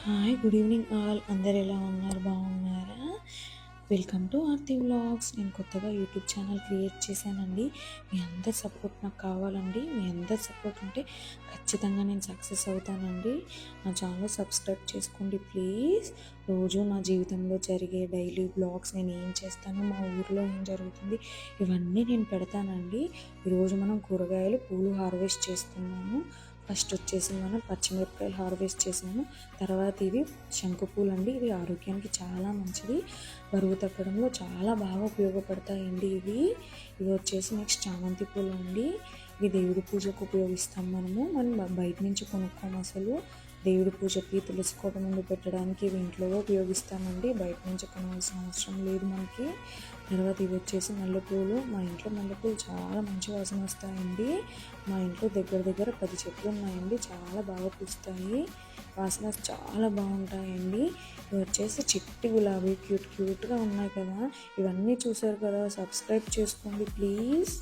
Hi good evening all. అందరు ఎలా ఉన్నారు? బాగున్నారా? Welcome to Aarti vlogs. నేను కొత్తగా యూట్యూబ్ ఛానల్ క్రియేట్ చేశానండి. మీ అందరి సపోర్ట్ నాకు కావాలండి. మీ అందరి సపోర్ట్ ఉంటే ఖచ్చితంగా నేను సక్సెస్ అవుతానండి. నా ఛానల్ సబ్స్క్రైబ్ చేసుకోండి ప్లీజ్. రోజు నా జీవితంలో జరిగే డైలీ వ్లాగ్స్, నేను ఏం చేస్తాను, మా ఊర్లో ఏం జరుగుతుంది, ఇవన్నీ నేను పెడతానండి. ఈరోజు మనం కూరగాయలు పూలు హార్వెస్ట్ చేస్తున్నాము. ఫస్ట్ వచ్చేసి మనం పచ్చిమిరపకాయలు హార్వెస్ట్ చేసాము. తర్వాత ఇవి శంకు పూలు అండి. ఇవి ఆరోగ్యానికి చాలా మంచిది, బరువు తగ్గడంలో చాలా బాగా ఉపయోగపడతాయండి. ఇవి వచ్చేసి నెక్స్ట్ చామంతి పూలు అండి. ఇవి దేవుడి పూజకు ఉపయోగిస్తాం. మనం బయట నుంచి కొనుక్కోము అసలు. దేవుడి పూజకి, తులసి కోట ముందు పెట్టడానికి ఇవి ఇంట్లో ఉపయోగిస్తామండి. బయట నుంచి కొనవలసిన అవసరం లేదు మనకి. తర్వాత ఇవి వచ్చేసి మల్లెపూలు. మా ఇంట్లో మల్లెపూలు చాలా మంచి వాసన వస్తాయండి. మా ఇంట్లో దగ్గర దగ్గర 10 చెట్లు ఉన్నాయండి. చాలా బాగా పూస్తాయి, వాసన చాలా బాగుంటాయండి. ఇవి వచ్చేసి చిట్టి గులాబీ, క్యూట్గా ఉన్నాయి కదా. ఇవన్నీ చూసారు కదా, సబ్స్క్రైబ్ చేసుకోండి ప్లీజ్.